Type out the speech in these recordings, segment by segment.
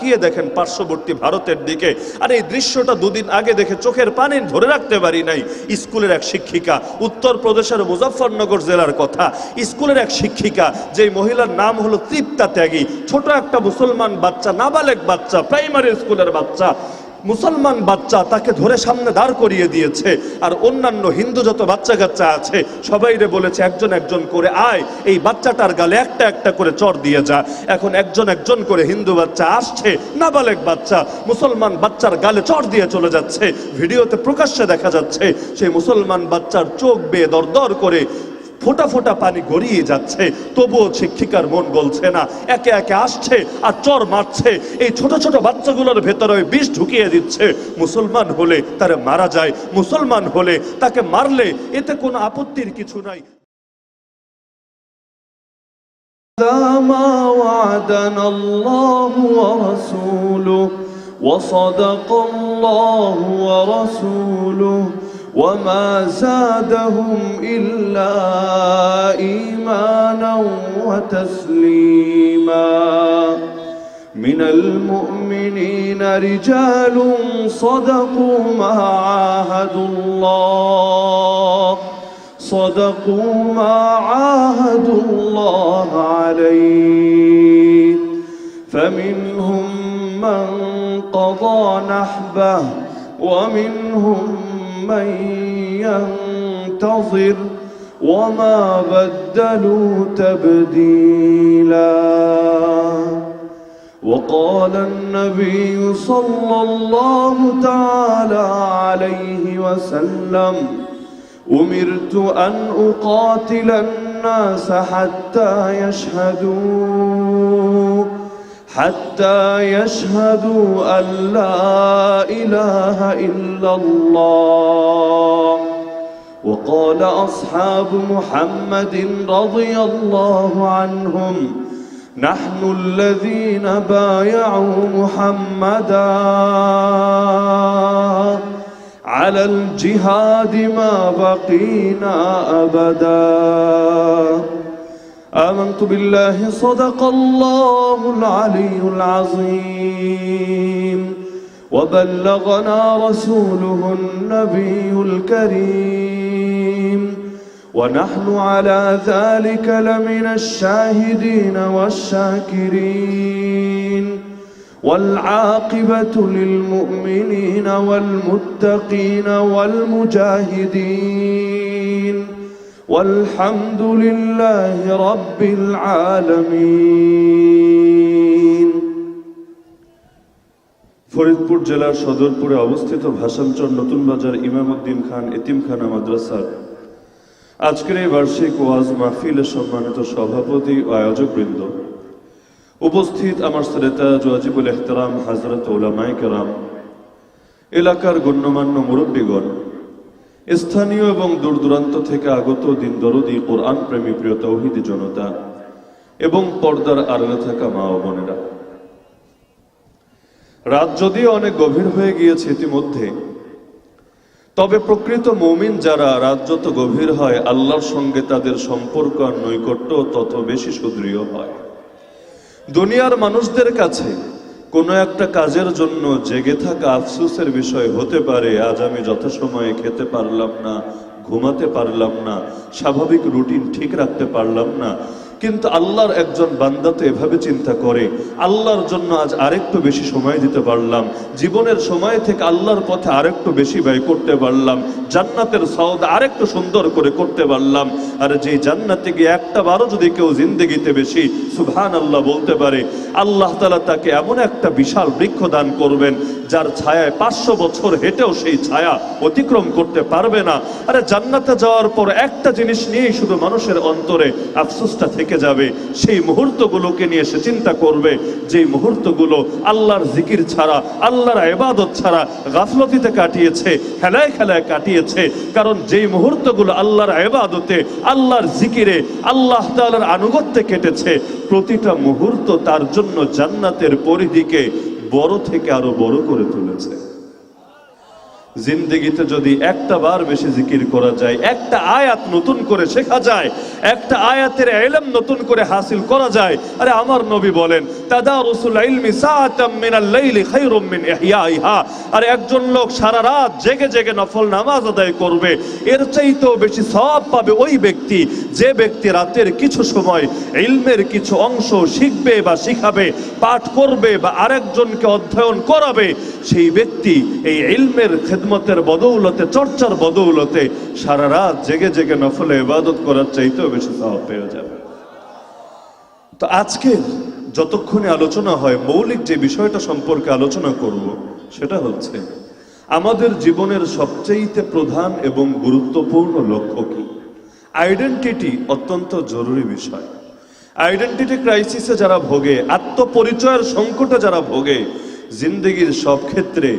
তাকিয়ে দেখেন পার্শ্ববর্তী ভারতের দিকে, আর এই দৃশ্যটা দুদিন আগে দেখে চোখের পানি ধরে রাখতে পারি নাই। স্কুলের এক শিক্ষিকা, উত্তরপ্রদেশের মুজফ্ফরনগর জেলার কথা, স্কুলের এক শিক্ষিকা, যে মহিলার নাম হলো তৃপ্তা ত্যাগী, ছোট একটা মুসলমান বাচ্চা, নাবালেগ বাচ্চা, প্রাইমারি স্কুলের বাচ্চা, মুসলমান বাচ্চা, তাকে ধরে সামনে দাঁড় করিয়ে দিয়েছে। আর অন্যান্য হিন্দু যত বাচ্চা কাচ্চা আছে সবাইরে বলেছে একজন একজন করে আয়, এই বাচ্চাটার গালে একটা একটা করে চর দিয়ে যা। এখন একজন একজন করে হিন্দু বাচ্চা আসছে, নাবালেগ বাচ্চা মুসলমান বাচ্চার গালে চর দিয়ে চলে যাচ্ছে। ভিডিওতে প্রকাশ্যে দেখা যাচ্ছে সেই মুসলমান বাচ্চার চোখ বেয়ে দরদর করে ফোটা ফোটা পানি গড়িয়ে যাচ্ছে, তবুও শিক্ষিকার মন গলছে না। একে একে আসছে আর চর মারছে, এই ছোট ছোট বাচ্চাগুলোর ভেতরে বিষ ঢুকিয়ে দিচ্ছে। মুসলমান হলে তারা মারা যায়, মুসলমান হলে তাকে মারলে এতে কোনো আপত্তির কিছু নাই। ما وعدنا الله ورسوله وصدق الله ورسوله وما زادهم إلا إيمانا وتسليما من المؤمنين رجال صدقوا ما عاهدوا الله عليه فمنهم من قضى نحبه ومنهم من ينتظر وما بدلوا تبديلا وقال النبي صلى الله تعالى عليه وسلم أمرت أن أقاتل الناس حتى يشهدوا أن لا إله إلا الله. وقال أصحاب محمد رضي الله عنهم نحن الذين بايعوا محمدا على الجهاد ما بقينا أبدا. آمنت بالله صدق الله العلي العظيم وبلغنا رسوله النبي الكريم ونحن على ذلك لمن الشاهدين والشاكرين والعاقبة للمؤمنين والمتقين والمجاهدين والحمد لله رب العالمين. ফরিদপুর জেলার সদরপুরে অবস্থিত ভাষাঞ্চল নতুন বাজার ইমামউদ্দিন খান এতিমখানা মাদ্রাসার আজকের এই বার্ষিক ওয়াজ মাহফিলের সম্মানিত সভাপতি ও আয়োজকবৃন্দ, উপস্থিত আমার শ্রোতা ওয়াজিবুল ইহতিরাম হযরত উলামায়ে কেরাম, এলাকার গণ্যমান্য মুরব্বীগণ, স্থানীয় এবং দূর দূরান্ত থেকে আগত দিন দরদি কোরআন প্রেমী প্রিয় তাওহীদি জনতা এবং পর্দার আড়ালে থাকা মা ও বোনেরা, রাত যদিও অনেক গভীর হয়ে গিয়েছে ইতিমধ্যে, তবে প্রকৃত মুমিন যারা, রাত যত গভীর হয় আল্লাহর সঙ্গে তাদের সম্পর্ক আর নৈকট্য তত বেশি সুদৃঢ় হয়। দুনিয়ার মানুষদের কাছে কোনো একটা কাজের জন্য জেগে থাকা আফসোসের বিষয় হতে পারে, আজ আমি যথাসময়ে খেতে পারলাম না, ঘুমাতে পারলাম না, স্বাভাবিক রুটিন ঠিক রাখতে পারলাম না। কিন্তু আল্লাহর একজন বান্দা তো এভাবে চিন্তা করে, আল্লাহর জন্য আজ আরেকটু বেশি সময় দিতে পারলাম, জীবনের সময় থেকে আল্লাহর পথে আরেকটু বেশি ব্যয় করতে পারলাম, জান্নাতের সওদা আরেকটু সুন্দর করে করতে পারলাম। আর যে জান্নাতে গিয়ে একটা বারও যদি কেউ জিন্দেগিতে বেশি সুবহানাল্লাহ বলতে পারে, আল্লাহ তাআলা তাকে এমন একটা বিশাল বৃক্ষ দান করবেন যার ছায়ায় 500 বছর হেঁটেও সেই ছায়া অতিক্রম করতে পারবে না। আরে জান্নাতে যাওয়ার পর একটা জিনিস নিয়েই শুধু মানুষের অন্তরে আফসোসটা থেকে যাবে, সেই মুহূর্তগুলোকে নিয়ে সে চিন্তা করবে যেই মুহূর্তগুলো আল্লাহর জিকির ছাড়া, আল্লাহর ইবাদত ছাড়া গাফলতিতে কাটিয়েছে, খেলায় খেলায় কাটিয়েছে। কারণ যেই মুহূর্তগুলো আল্লাহর ইবাদতে, আল্লাহর জিকিরে, আল্লাহ তাআলার আনুগত্যে কেটেছে, প্রতিটা মুহূর্ত তার জন্য জান্নাতের পরিধিকে বড় থেকে আরো বড় করে তুলেছে। জিন্দেগিতে যদি একটা বার বেশি জিকির করা যায়, একটা আয়াত নতুন করে শেখা যায়, একটা আয়াতের ইলম নতুন করে হাসিল করা যায়, আরে আমার নবী বলেন তাদারুসুল ইলমি সাআতাম মিনাল লাইলি খায়রুম মিন ইহইয়াইহা। আর একজন লোক সারা রাত জেগে জেগে নফল নামাজ আদায় করবে, এর চাইতেও বেশি সওয়াব পাবে ওই ব্যক্তি যে ব্যক্তি রাতের কিছু সময় ইলমের কিছু অংশ শিখবে বা শিখাবে, পাঠ করবে বা আরেকজনকে অধ্যয়ন করাবে। সেই ব্যক্তি এই ইলমের খেদমতের বদৌলতে, চর্চার বদৌলতে সারা রাত জেগে জেগে নফলে ইবাদত করার চাইতেও বেশি সওয়াব পেয়ে যাবে। তো আজকে যতক্ষণে আলোচনা হয়, মৌলিক যে বিষয়টা সম্পর্কে আলোচনা করব সেটা হচ্ছে আমাদের জীবনের সবচেয়ে প্রধান এবং গুরুত্বপূর্ণ লক্ষ্য কি। আইডেন্টিটি অত্যন্ত জরুরি বিষয়। আইডেন্টিটি ক্রাইসিসে যারা ভোগে, আত্মপরিচয়ের সংকটে যারা ভোগে, জিন্দগির সব ক্ষেত্রে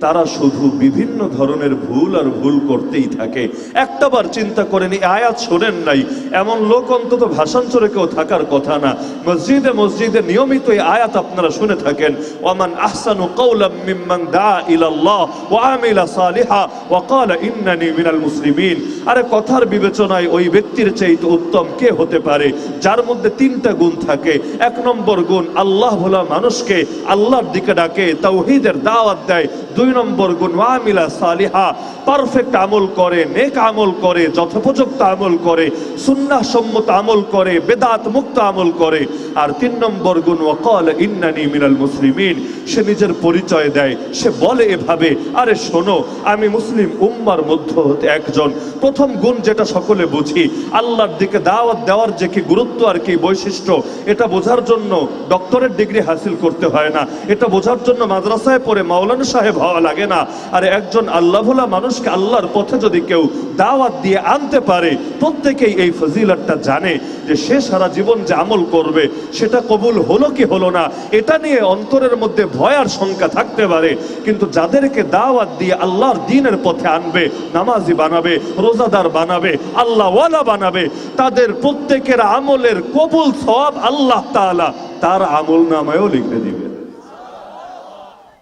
তারা শুধু বিভিন্ন ধরনের ভুল আর ভুল করতেই থাকে। একটাবার চিন্তা করেনি, আয়াত শোনেন নাই এমন লোক অন্তত ভাষান্তরে কেউ থাকার কথা না। মসজিদে মসজিদে নিয়মিত এই আয়াত আপনারা শুনে থাকেন, ওয়ামান আহসানু কাওলাম মিম্মান দা ইলাল্লাহ ওয়া আমিলা সালিহা ওয়া ক্বালা ইন্নানি মিনাল মুসলিমিন। আরে কথার বিবেচনায় ওই ব্যক্তির চাইতে উত্তম কে হতে পারে যার মধ্যে তিনটা গুণ থাকে। এক নম্বর গুণ, আল্লাহ ভোলা মানুষকে আল্লাহর দিকে ডাকে, তাওহীদের দাওয়াত দেয়। দুই নম্বর গুণ, ওয়ামিলা সালিহা, পারফেক্ট আমল করে, নেক আমল করে, যথোপযুক্ত আমল করে, সুন্নাহ সম্মত আমল করে, বেদাত মুক্ত আমল করে। আর তিন নম্বর গুণ, ওয়াকাল ইন্নানি মিনাল মুসলিমিন, সে নিজের পরিচয় দেয়, সে বলে এভাবে, আরে শোনো আমি মুসলিম উম্মার মধ্যে হতে একজন। প্রথম গুণ যেটা সকলে বুঝি, আল্লাহর দিকে দাওয়াত দেওয়ার যে কি গুরুত্ব আর কি বৈশিষ্ট্য, এটা বোঝার জন্য ডক্টরেট ডিগ্রি হাসিল করতে হয় না, এটা বোঝার জন্য মাদ্রাসায় পড়ে মাওলানা সাহেব হওয়া লাগে না। আর একজন আল্লাহওয়ালা মানুষকে আল্লাহর পথে যদি কেউ দাওয়াত দিয়ে আনতে পারে, প্রত্যেকেই এই ফজিলতটা জানে যে সে সারা জীবন যে আমল করবে সেটা কবুল হলো কি হলো না, এটা নিয়ে অন্তরের মধ্যে ভয় আর শঙ্কা থাকতে পারে। কিন্তু যাদেরকে দাওয়াত দিয়ে আল্লাহর দ্বীনের পথে আনবে, নামাজি বানাবে, রোজাদার বানাবে, আল্লাহওয়ালা বানাবে, তাদের প্রত্যেকের আমলের কবুল সওয়াব আল্লাহ তাআলা তার আমল নামায়ও লিখে দিবে।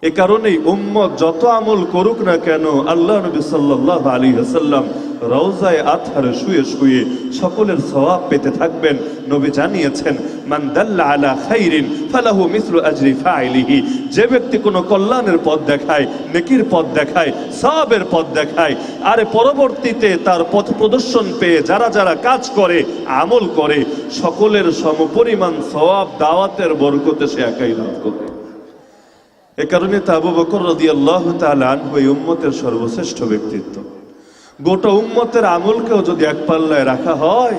এ কারণেই উম্মত যত আমল করুক না কেন, আল্লাহ নবী সাল্লাল্লাহু আলাইহি ওয়াসাল্লাম রওজায়ে আতহারে শুয়ে শুয়ে সকলের সওয়াব পেতে থাকবেন। নবী জানিয়েছেন, মান দাল্লা আলা খাইরিন ফালাহু মিসলু আজরি ফাইলিহি, যে ব্যক্তি কোনো কল্যাণের পথ দেখায়, নেকির পথ দেখায়, সওয়াবের পথ দেখায়, আর পরবর্তীতে তার পথ প্রদর্শন পেয়ে যারা যারা কাজ করে, আমল করে, সকলের সমপরিমাণ সওয়াব দাওয়াতের বরকতে সে একাই লাভ করে। এ কারণে তা আবু বকর রাদিয়াল্লাহু তাআলা আনহু এই উম্মতের সর্বশ্রেষ্ঠ ব্যক্তিত্ব। গোটা উম্মতের আমলকেও যদি এক পাল্লায় রাখা হয়,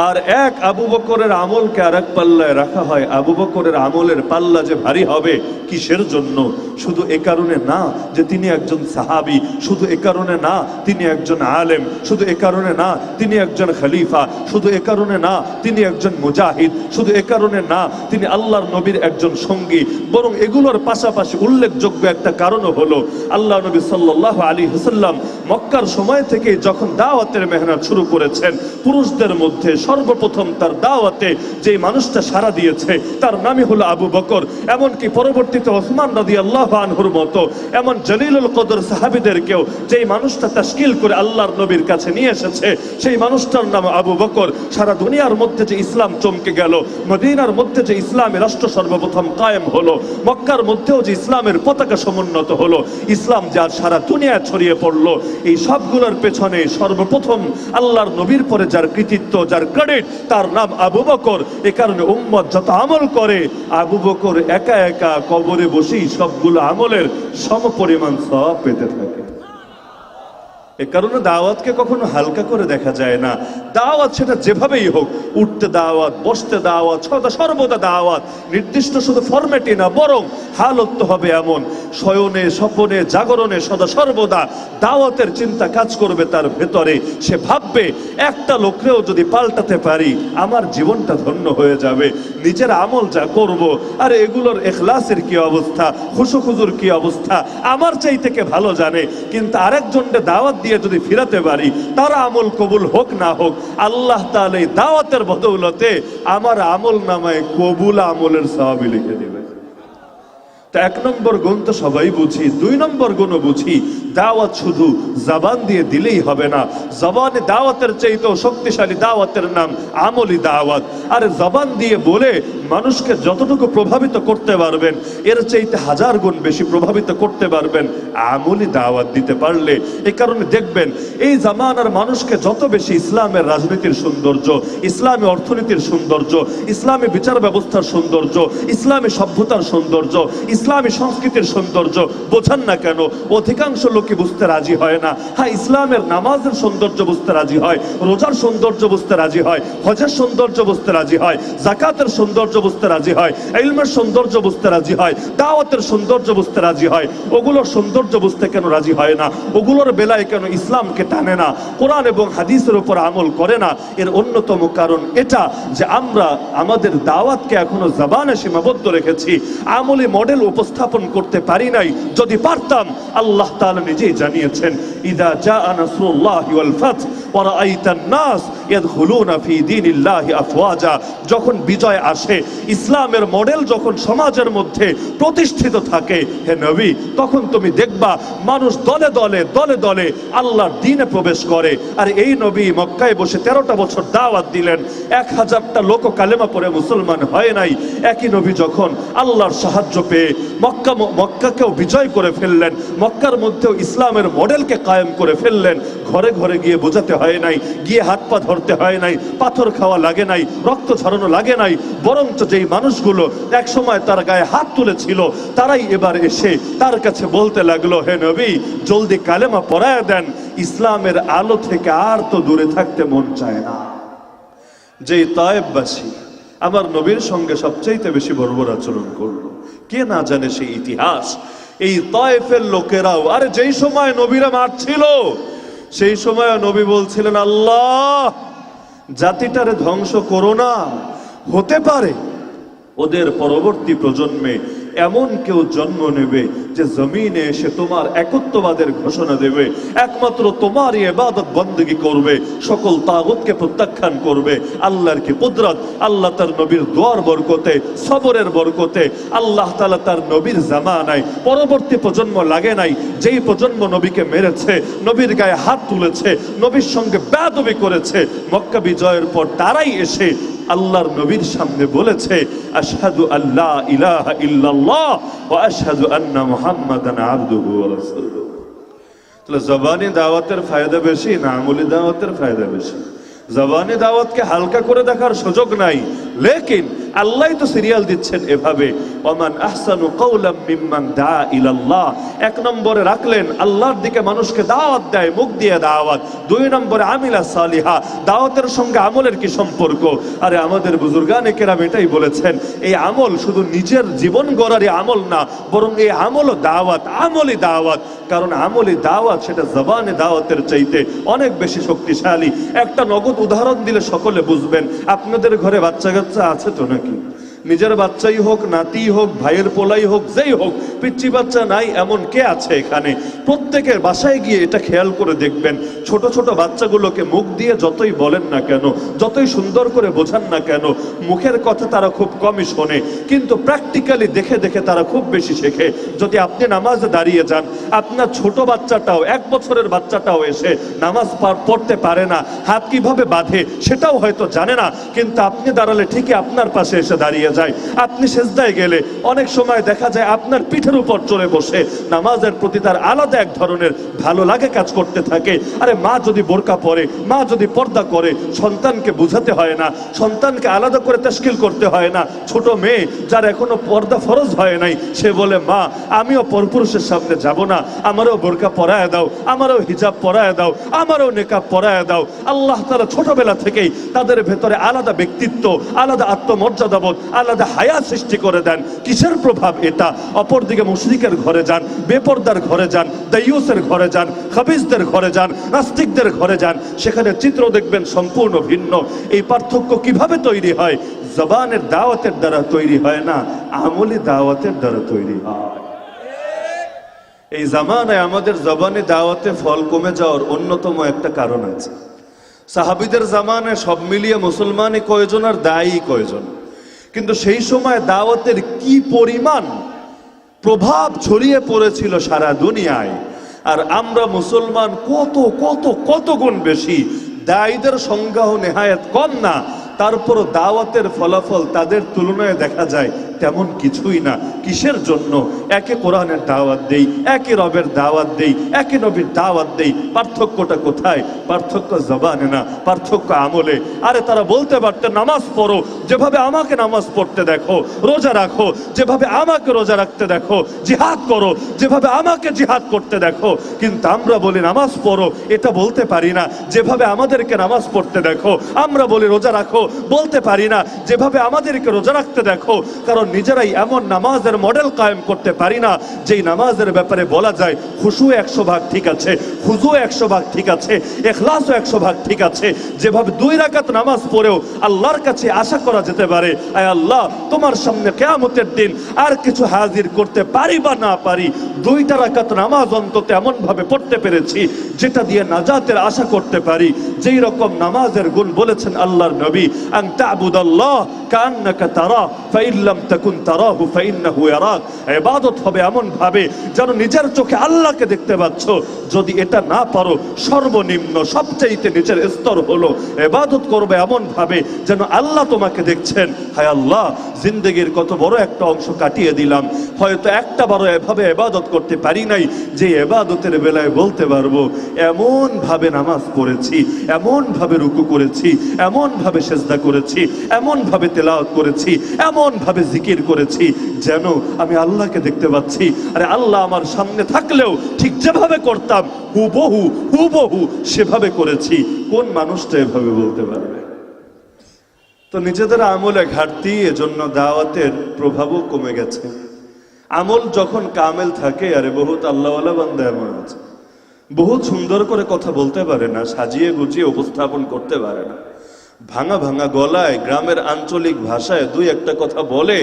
আর এক আবু বকরের আমলকে আর এক পাল্লায় রাখা হয়, আবু বকরের আমলের পাল্লা যে ভারী হবে, কিসের জন্য? শুধু এ কারণে না যে তিনি একজন সাহাবী, শুধু এ কারণে না তিনি একজন আলেম, শুধু এ কারণে না তিনি একজন খলিফা, শুধু এ কারণে না তিনি একজন মুজাহিদ, শুধু এ কারণে না তিনি আল্লাহর নবীর একজন সঙ্গী, বরং এগুলোর পাশাপাশি উল্লেখযোগ্য একটা কারণও হলো আল্লাহ নবী সাল্লাল্লাহু আলাইহি ওয়াসাল্লাম মক্কার সময় থেকে যখন দাওয়াতের মেহনত শুরু করেছেন, পুরুষদের মধ্যে সর্বপ্রথম তার দাওয়াতে যে মানুষটা সাড়া দিয়েছে তার নামই হলো আবু বকর। এমনকি পরবর্তীতে ওসমান রাদিয়াল্লাহু আনহুর মতো এমন জলিলুল কদর সাহাবীদেরকেও যেই মানুষটা তাশকিল করে আল্লাহর নবীর কাছে নিয়ে এসেছে, সেই মানুষটার নাম আবু বকর। সারা দুনিয়ার মধ্যে যে ইসলাম চমকে গেল, মদিনার মধ্যে যে ইসলামী রাষ্ট্র সর্বপ্রথম কায়েম হলো, মক্কার মধ্যেও যে ইসলামের পতাকা সমুন্নত হলো, ইসলাম যার সারা দুনিয়া ছড়িয়ে পড়লো, এই সবগুলোর পেছনে সর্বপ্রথম আল্লাহর নবীর পরে যার কৃতিত্ব, যার ক্রেডিট, তার নাম আবু বকর। এ কারণে উম্মত যত আমল করে, আবু বকর একা একা কবরে বসেই সবগুলো আমলের সমপরিমাণ সওয়াব পেতে থাকে। এ কারণে দাওয়াতকে কখনো হালকা করে দেখা যায় না। দাওয়াত সেটা যেভাবেই হোক, উঠতে দাওয়াত, বসতে দাওয়াত, সর্বদা দাওয়াত। নির্দিষ্ট শুধু ফরম্যাটই না, বরং হালত হবে এমন, শয়নে স্বপনে জাগরণে সদা সর্বদা দাওয়াতের চিন্তা কাজ করবে তার ভেতরে। সে ভাববে একটা লোকরেও যদি পাল্টাতে পারি আমার জীবনটা ধন্য হয়ে যাবে। নিজের আমল যা করব, আর এগুলোর ইখলাসের কি অবস্থা, খুশুখুজুর কি অবস্থা আমার চাইতে কে ভালো জানে। কিন্তু আরেকজনকে দাওয়াত দিয়ে যদি ফিরাতে পারি, তার আমল কবুল হোক না হোক, আল্লাহ তাআলা এই দাওয়াতের বদৌলতে আমার আমল নামায় কবুল আমলের সওয়াব লিখে দিবে। তা 1 নম্বর গুণ তো সবাই বুঝি, 2 নম্বর গুণও বুঝি। দাওয়াত শুধু জবান দিয়ে দিলেই হবে না, জবানে দাওয়াতের চাইতেও শক্তিশালী দাওয়াতের নাম আমলি দাওয়াত। আর জবান দিয়ে বলে মানুষকে যতটুকু প্রভাবিত করতে পারবেন এর চাইতে 1000 গুণ বেশি প্রভাবিত করতে পারবেন আমলি দাওয়াত দিতে পারলে। এই কারণে দেখবেন এই জামানার মানুষকে যত বেশি ইসলামের রাজনীতির সৌন্দর্য, ইসলামী অর্থনীতির সৌন্দর্য, ইসলামী বিচার ব্যবস্থার সৌন্দর্য, ইসলামী সভ্যতার সৌন্দর্য, ইসলামী সংস্কৃতির সৌন্দর্য বোঝান না কেন, অধিকাংশ লোকই বুঝতে রাজি হয় না। হ্যাঁ, ইসলামের নামাজের সৌন্দর্য বুঝতে রাজি হয়, রোজার সৌন্দর্য বুঝতে রাজি হয়, হজের সৌন্দর্য বুঝতে রাজি হয়, যাকাতের সৌন্দর্য বুঝতে রাজি হয়, ইলমের সৌন্দর্য বুঝতে রাজি হয়, দাওয়াতের সৌন্দর্য বুঝতে রাজি হয়। ওগুলোর সৌন্দর্য বুঝতে কেন রাজি হয় না? ওগুলোর বেলায় কেন ইসলামকে টানে না, কোরআন এবং হাদিসের উপর আমল করে না? এর অন্যতম কারণ এটা যে আমরা আমাদের দাওয়াতকে এখনো জবানে সীমাবদ্ধ রেখেছি, আমলি মডেল উপস্থাপন করতে পারি নাই। যদি পারতাম, আল্লাহ তাআলা নিজেই জানিয়েছেন, ইদা জাআ নাসরুল্লাহি ওয়াল ফাতহ ওয়া রাআইতান নাস ইয়াদখুলুনা ফি দীনিল্লাহি আফওয়াজা। যখন বিজয় আসে, ইসলামের মডেল যখন সমাজের মধ্যে প্রতিষ্ঠিত থাকে, হে নবী, তখন তুমি দেখবা মানুষ দলে দলে দলে দলে আল্লাহর দ্বীনে প্রবেশ করে। আর এই নবী মক্কায় বসে 13টা বছর দাওয়াত দিলেন, 1000টা লোক কালেমা পড়ে মুসলমান হয় নাই। একই নবী যখন আল্লাহর সাহায্য পেয়ে মক্কাকেও বিজয় করে ফেললেন, মক্কার মধ্যেও ইসলামের মডেলকে কায়েম করে ফেললেন। ঘরে ঘরে গিয়ে বোঝাতে হয় নাই, গিয়ে হাত পা ধরতে হয় নাই, পাথর খাওয়া লাগে নাই, রক্ত ঝরানো লাগে নাই। বরঞ্চ যেই মানুষগুলো এক সময় তার গায়ে হাত তুলেছিল, তারাই এবার এসে তার কাছে বলতে লাগলো, হে নবী, জলদি কালেমা পড়ায় দেন, ইসলামের আলো থেকে আর তো দূরে থাকতে মন চায় না। যেই তায়েববাসী আমার নবীর সঙ্গে সবচাইতে বেশি বর্বর আচরণ করলো, কে না জানে সেই ইতিহাস। এই তায়েফের লোকেরাও, আরে যেই সময় নবীরা মারছিল সেই সময় নবী বলছিলেন, আল্লাহ জাতিটারে ধ্বংস করো না, হতে পারে ওদের পরবর্তী প্রজন্মে এমন কেউ জন্ম নেবে যে জমিনে এসে তোমার একত্ববাদের ঘোষণা দেবে, একমাত্র তোমারই ইবাদত বন্দেগী করবে, সকল তাগুতকে প্রত্যাখ্যান করবে। আল্লাহর কি কুদরত! আল্লাহ তার নবীর দোয়ার বরকতে, সবরের বরকতে আল্লাহ তাআলা তার নবীর জামানায় পরবর্তী প্রজন্ম লাগে নাই। যেই প্রজন্ম নবীকে মেরেছে, নবীর গায়ে হাত তুলেছে, নবীর সঙ্গে বেয়াদবি করেছে, মক্কা বিজয়ের পর তারাই এসে আল্লাহর নবীর সামনে বলেছে, আশহাদু আল্লা ইলাহা ইল্লাল্লাহ ওয়া আশহাদু আন্না মুহাম্মাদান আবদুহু ওয়া রাসূলুহু। তাহলে জবানি দাওয়াতের ফায়দা বেশি না আমলি দাওয়াতের ফায়দা বেশি? জবানি দাওয়াতকে হালকা করে দেখার সুযোগ নাই, লেকিন আল্লাহই তো সিরিয়াল দিচ্ছেন এভাবে, ওমান আহসানু কাওলাম মিম্মান দা ইলাল্লাহ। 1 নম্বরে রাখলেন আল্লাহর দিকে মানুষকে দাওয়াত দেয়, মুখ দিয়ে দাওয়াত। 2 নম্বরে আমিলা সালিহা, দাওয়াতের সঙ্গে আমলের কি সম্পর্ক? আরে আমাদের বুজুর্গানে কেরাম এটাই বলেছেন, এই আমল শুধু নিজের জীবন গড়ারই আমল না, বরং এই আমলও দাওয়াত, আমলি দাওয়াত। কারণ আমলি দাওয়াত সেটা জবানে দাওয়াতের চাইতে অনেক বেশি শক্তিশালী। একটা নগদ উদাহরণ দিলে সকলে বুঝবেন। আপনাদের ঘরে বাচ্চা কাচ্চা আছে তো নাকি? নিজের বাচ্চাই হোক, নাতি হোক, ভাইয়ের পোলাই হোক, যেই হোক, পিচ্চি বাচ্চা নাই এমন কে আছে এখানে? প্রত্যেকের বাসায় গিয়ে এটা খেয়াল করে দেখবেন, ছোট ছোট বাচ্চাগুলোকে মুখ দিয়ে যতই বলেন না কেন, যতই সুন্দর করে বোঝান না কেন, মুখের কথা তারা খুব কমই শোনে, কিন্তু প্র্যাকটিক্যালি দেখে দেখে তারা খুব বেশি শেখে। যদি আপনি নামাজে দাঁড়িয়ে যান, আপনার ছোট বাচ্চাটাও, 1 বছরের বাচ্চাটাও এসে নামাজ পড়তে পারে না, হাত কিভাবে বাঁধে সেটাও হয়তো জানে না, কিন্তু আপনি দাঁড়ালে ঠিকই আপনার পাশে এসে দাঁড়িয়ে যায়। আপনি সেজদায় গেলে অনেক সময় দেখা যায় আপনার পিঠের উপর চড়ে বসে নামাজের প্রতি তার আলাদা এক ধরনের ভালো লাগে কাজ করতে থাকে। আরে মা যদি বোরকা পরে, মা যদি পর্দা করে, সন্তানকে বুঝাতে হয় না, সন্তানকে আলাদা করে তাশকিল করতে হয় না। ছোট মেয়ে যার এখনো পর্দা ফরজ হয় নাই, সে বলে, মা আমিও পরপুরুষের সামনে যাব না, আমারও বোরকা পরায় দাও, আমারও হিজাব পরায় দাও, আমারও নেকাব পরায় দাও। আল্লাহ তাআলা ছোটবেলা থেকেই তাদের ভেতরে আলাদা ব্যক্তিত্ব, আলাদা আত্মমর্যাদাবোধ, আলাদা হায়া সৃষ্টি করে দেন। কিসের প্রভাব এটা? অপরদিকে মুশরিকের ঘরে যান, বেপরদার ঘরে যান, দাইয়ুসের ঘরে যান, খাবিসদের ঘরে যান, নাস্তিকদের ঘরে যান, সেখানে চিত্র দেখবেন সম্পূর্ণ ভিন্ন। এই পার্থক্য কিভাবে তৈরি হয়? জবানের দাওয়াতের দ্বারা তৈরি হয় না, আমলি দাওয়াতের দ্বারা তৈরি হয়। এই জামানায় আমাদের জবানে দাওয়াতে ফল কমে যাওয়ার অন্যতম একটা কারণ আছে। সাহাবীদের জামানায় সব মিলিয়ে মুসলমানই কয়জন আর দায়ী কয়জন, কিন্তু সেই সময় দাওয়াতের কি পরিমাণ প্রভাব ছড়িয়ে পড়েছিল সারা দুনিয়ায়। আর আমরা মুসলমান কত কত কত গুণ বেশি, দায়ীদের সংখ্যাও নেহায়েত কম না, তারপরও দাওয়াতের ফলাফল তাদের তুলনায় দেখা যায় তেমন কিছুই না। কিসের জন্য? একে কোরআনের দাওয়াত দেই, একে রবের দাওয়াত দেই, একে নবীর দাওয়াত দেই। পার্থক্যটা কোথায়? পার্থক্য জবানে না, পার্থক্য আমলে। আরে তারা বলতে পারতেন নামাজ পড়ো, যেভাবে আমাকে নামাজ পড়তে দেখো, রোজা রাখো যেভাবে আমাকে রোজা রাখতে দেখো, জিহাদ করো যেভাবে আমাকে জিহাদ করতে দেখো। কিন্তু আমরা বলি নামাজ পড়ো, এটা বলতে পারি না যেভাবে আমাদেরকে নামাজ পড়তে দেখো। আমরা বলি রোজা রাখো, বলতে পারি না যেভাবে আমাদেরকে রোজা রাখতে দেখো। কারণ নিজেরাই এমন নামাজের মডেল কায়েম করতে পারি না যেই নামাজের ব্যাপারে বলা যায় খুশু 100% ঠিক আছে, খুজু 100% ঠিক আছে, ইখলাসও 100% ঠিক আছে। যেভাবে 2 রাকাত নামাজ পড়েও আল্লাহর কাছে আশা করা যেতে পারে, আয় আল্লাহ তোমার সামনে কিয়ামতের দিন আর কিছু হাজির করতে পারি বা না পারি, 2টা রাকাত নামাজ অন্তত এমন ভাবে পড়তে পেরেছি যেটা দিয়ে নাজাতের আশা করতে পারি। যেই রকম নামাজের গুণ বলেছেন আল্লাহর নবী, আন তা'বুদাল্লাহ কান্নাকা তারা ফাইন লাম তাকুন তারাহু ফাইন্নাহু ইয়ারাক। ইবাদত হবে এমন ভাবে যেন নিজের চোখে আল্লাহকে দেখতে পাচ্ছ। যদি এটা না পারো, সর্বনিম্ন সবচাইতে নিচের স্তর হলো ইবাদত করবে এমন ভাবে যেন আল্লাহ তোমাকে দেখছেন। হায় আল্লাহ, জিন্দেগির কত বড় একটা অংশ কাটিয়ে দিলাম, হয়তো একটা বারো এভাবে ইবাদত করতে পারি নাই যে ইবাদতের বেলায় বলতে পারবো এমন ভাবে নামাজ পড়েছি, এমন ভাবে রুকু করেছি, এমন ভাবে সেজদা করেছি, এমন ভাবে তেলাওয়াত করেছি, এমন ভাবে জিকির করেছি যেন আমি আল্লাহকে দেখতে পাচ্ছি। আরে আল্লাহ আমার সামনে থাকলেও ঠিক যেভাবে করতাম হুবহু হুবহু সেভাবে করেছি। কোন মানুষটা এভাবে বলতে পারবে? তো নিজেদের আমলে ঘাটতি, এজন্য দাওয়াতের প্রভাবও কমে গেছে। আমল যখন কামেল থাকে, আরে বহুত আল্লাহওয়ালা বান্দা এমন আছে বহুত সুন্দর করে কথা বলতে পারে না, সাজিয়ে গুছিয়ে উপস্থাপন করতে পারে না, ভাঙা ভাঙা গলায় গ্রামের আঞ্চলিক ভাষায় 2-1টা কথা বলে,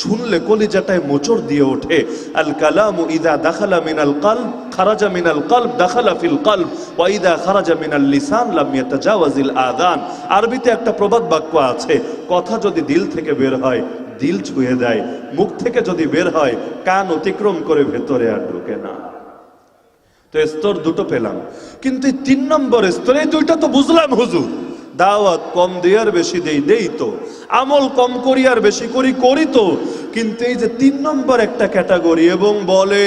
শুনলে কলিজাটায় মোচড় দিয়ে ওঠে। আল কালামু ইযা দাখালা মিনাল কলব খারাজা মিনাল কলব দাখালা ফিল কলব ওয়া ইযা খারাজা মিনাল লিসান লাম ইয়াতাজাওয়াজিল আযান। আরবিতে একটা প্রবাদ বাক্য আছে, কথা যদি দিল থেকে বের হয় দিল ছুঁয়ে দেয়, মুখ থেকে যদি বের হয় কান অতিক্রম করে ভেতরে আর ঢোকে না। তো স্তর 2টো পেলাম, কিন্তু এই 3 নম্বর স্তরে 2টা তো বুঝলাম হুজুর, দাওয়াত কম দেই আর বেশি দেই তো, আমল কম করি আর বেশি করি তো, কিন্তু এই যে 3 নম্বর একটা ক্যাটাগরি এবং বলে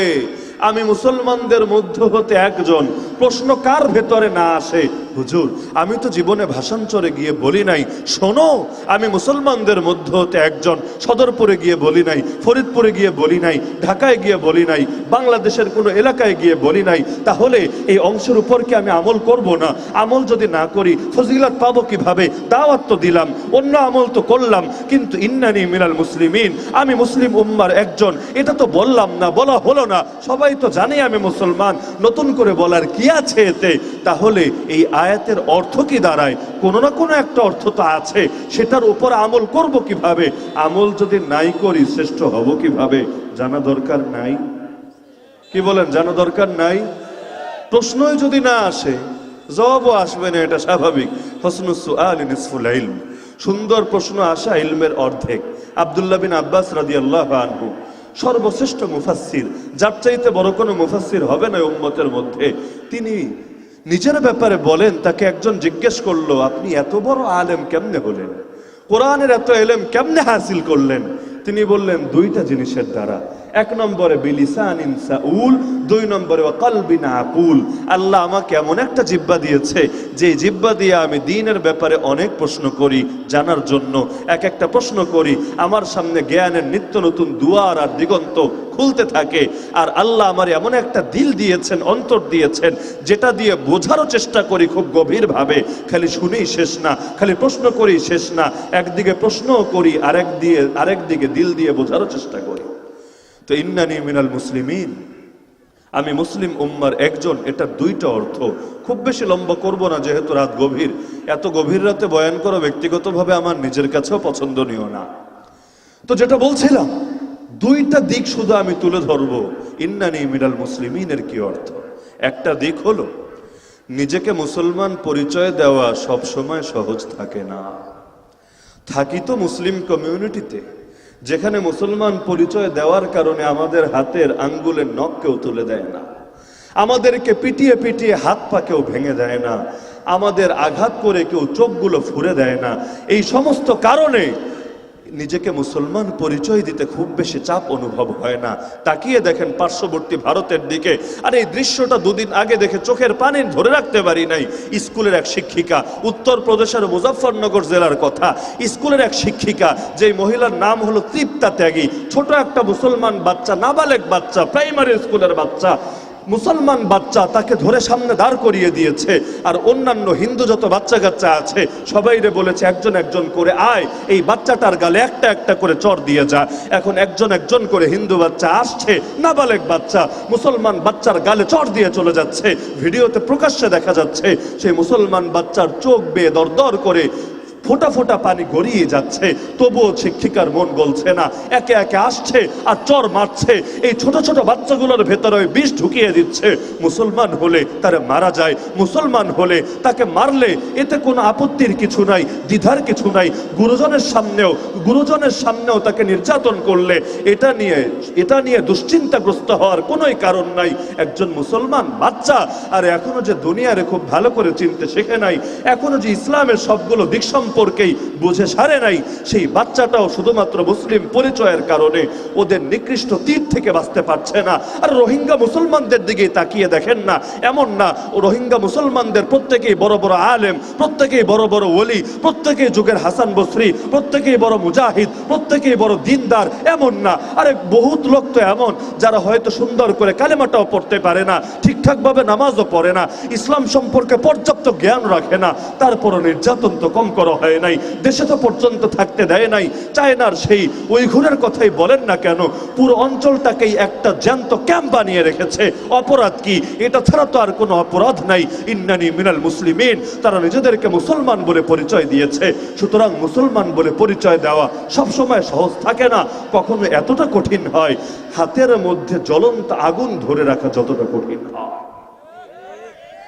আমি মুসলমানদের মধ্য হতে একজন, প্রশ্ন কার ভেতরে না আসে? হুজুর আমি তো জীবনে ভাষাঞ্চরে গিয়ে বলি নাই, শোনো আমি মুসলমানদের মধ্য হতে একজন, সদরপুরে গিয়ে বলি নাই, ফরিদপুরে গিয়ে বলি নাই, ঢাকায় গিয়ে বলি নাই, বাংলাদেশের কোনো এলাকায় গিয়ে বলি নাই, তাহলে এই অংশের উপর কি আমি আমল করব না? আমল যদি না করি ফজিলত পাবো কিভাবে? দাওয়াত তো দিলাম, অন্য আমল তো করলাম, কিন্তু ইন্নানি মিনাল মুসলিমিন, আমি মুসলিম উম্মার একজন, এটা তো বললাম না, বলা হলো না, সবাই তো জানে আমি মুসলমান, নতুন করে বলার কি আছে এতে? তাহলে এই আয়াতের অর্থ কি দাঁড়ায়? কোনো না কোনো একটা অর্থ তো আছে, সেটার উপর আমল করব কিভাবে? আমল যদি নাই করি শ্রেষ্ঠ হব কিভাবে? জানা দরকার নাই? কি বলেন, জানা দরকার নাই? প্রশ্নই যদি না আসে জবাবও আসবে না, এটা স্বাভাবিক। হসনুস সুআল নিসফুল ইলম, সুন্দর প্রশ্ন আসা ইলমের অর্ধেক। আব্দুল্লাহ বিন আব্বাস রাদিয়াল্লাহু আনহু সর্বশ্রেষ্ঠ মুফাসসির, যার চাইতে বড় কোনো মুফাসসির হবে না উম্মতের মধ্যে। তিনি নিজের ব্যাপারে বলেন, তাকে একজন জিজ্ঞেস করলো আপনি এত বড় আলেম কেমনে হলেন, কোরআনের এত ইলম কেমনে হাসিল করলেন? তিনি বললেন 2টা জিনিসের দ্বারা। 1 নম্বরে বিলিসানিন সাউল, 2 নম্বরে ওয়া কলবিন আকুল। আল্লাহ আমাকে এমন একটা জিহ্বা দিয়েছে যে জিহ্বা দিয়ে আমি দ্বীনের ব্যাপারে অনেক প্রশ্ন করি, জানার জন্য এক একটা প্রশ্ন করি, আমার সামনে জ্ঞানের নিত্য নতুন দুয়ার আর দিগন্ত খুলতে থাকে। আর আল্লাহ আমার এমন একটা দিল দিয়েছেন, অন্তর দিয়েছেন, যেটা দিয়ে বোঝারও চেষ্টা করি খুব গভীরভাবে। খালি শুনেই শেষ না, খালি প্রশ্ন করি শেষ না, একদিকে প্রশ্নও করি আরেকদিকে দিল দিয়ে বোঝারও চেষ্টা করি। তো ইন্নানি মিনাল মুসলিমিন, আমি মুসলিম উম্মার একজন, এটা 2টা অর্থ। খুব বেশি লম্বা করব না, যেহেতু রাত গভীর। এত গভীর রাতে বয়ান করা ব্যক্তিগতভাবে আমার নিজের কাছেও পছন্দনীয় না। তো যেটা বলছিলাম, 2টা দিক শুধু আমি তুলে ধরবো। ইন্নানি মিনাল মুসলিমিনের কি অর্থ? একটা দিক হলো নিজেকে মুসলমান পরিচয় দেওয়া সব সময় সহজ থাকে না। থাকি তো মুসলিম কমিউনিটিতে, যেখানে মুসলমান পরিচয় দেওয়ার কারণে আমাদের হাতের আঙ্গুলের নখ কেউ তুলে দেয় না, আমাদেরকে পিটিয়ে পিটিয়ে হাত পা কেউ ভেঙে দেয় না, আমাদের আঘাত করে কেউ চোখগুলো ফুঁড়ে দেয় না, এই সমস্ত কারণে নিজেকে মুসলমান পরিচয় দিতে খুব বেশি চাপ অনুভব হয় না। তাকিয়ে দেখেন পার্শ্ববর্তী ভারতের দিকে, আর এই দৃশ্যটা দুদিন আগে দেখে চোখের পানি ধরে রাখতে পারি নাই। স্কুলের এক শিক্ষিকা, উত্তরপ্রদেশের মুজফ্ফরনগর জেলার কথা, স্কুলের এক শিক্ষিকা, যে মহিলার নাম হলো তৃপ্তা ত্যাগী, ছোট একটা মুসলমান বাচ্চা, নাবালেগ বাচ্চা, প্রাইমারি স্কুলের বাচ্চা, মুসলমান বাচ্চা, তাকে ধরে সামনে দাঁড় করিয়ে দিয়েছে। আর অন্যান্য হিন্দু যত বাচ্চা কাচ্চা আছে সবাইরে বলেছে একজন একজন করে আয়, এই বাচ্চাটার গালে একটা একটা করে চড় দিয়ে যা। এখন একজন একজন করে হিন্দু বাচ্চা আসছে, নাবালেগ বাচ্চা মুসলমান বাচ্চার গালে চড় দিয়ে চলে যাচ্ছে। ভিডিওতে প্রকাশ্যে দেখা যাচ্ছে সেই মুসলমান বাচ্চার চোখ বেয়ে দরদর করে ফোঁটা ফোঁটা পানি গড়িয়ে যাচ্ছে, তবুও শিক্ষিকার মন গলছে না। একে একে আসছে আর চর মারছে, এই ছোট ছোট বাচ্চাগুলোর ভেতরে বিষ ঢুকিয়ে দিচ্ছে। মুসলমান হলে তারা মারা যায়, মুসলমান হলে তাকে মারলে এতে কোনো আপত্তির কিছু নাই, দ্বিধার কিছু নাই। গুরুজনের সামনেও তাকে নির্যাতন করলে এটা নিয়ে দুশ্চিন্তাগ্রস্ত হওয়ার কোনোই কারণ নাই। একজন মুসলমান বাচ্চা, আর এখনো যে দুনিয়ারে খুব ভালো করে চিনতে শেখে নাই, এখনো যে ইসলামের সবগুলো দিক সম্পর্কেই বুঝে সারে নাই, সেই বাচ্চাটাও শুধুমাত্র মুসলিম পরিচয়ের কারণে ওদের নিকৃষ্ট তীর থেকে বাঁচতে পারছে না। আর রোহিঙ্গা মুসলমানদের দিকে তাকিয়ে দেখেন না, এমন না রোহিঙ্গা মুসলমানদের প্রত্যেকেই বড় বড় আলেম, প্রত্যেকেই বড় বড় ওলি, প্রত্যেকেই যুগের হাসান বসরি, প্রত্যেকেই বড় মুজাহিদ, প্রত্যেকেই বড় দিনদার, এমন না। আরে বহুত লোক তো এমন যারা হয়তো সুন্দর করে কালেমাটাও পড়তে পারে না, ঠিকঠাক ভাবে নামাজও পড়ে না, ইসলাম সম্পর্কে পর্যাপ্ত জ্ঞান রাখে না, তারপরও নির্যাতন তো কম করা হয় নাই, দেশে তো পর্যন্ত থাকতে দেয় নাই। চায়নার সেই উইঘুরের কথাই বলেন না কেন, পুরো অঞ্চলটাকেই একটা জ্যান্ত ক্যাম্প বানিয়ে রেখেছে। অপরাধ কি? এটা ছাড়া তো আর কোনো অপরাধ নাই। ইন্নানি মিনাল মুসলিমিন, তারা নিজেদেরকে মুসলমান বলে পরিচয় দিয়েছে। সুতরাং মুসলমান বলে পরিচয় দেওয়া সবসময় সহজ থাকে না, কখনো এতটা কঠিন হয় হাতের মধ্যে জ্বলন্ত আগুন ধরে রাখা যতটা কঠিন হয়।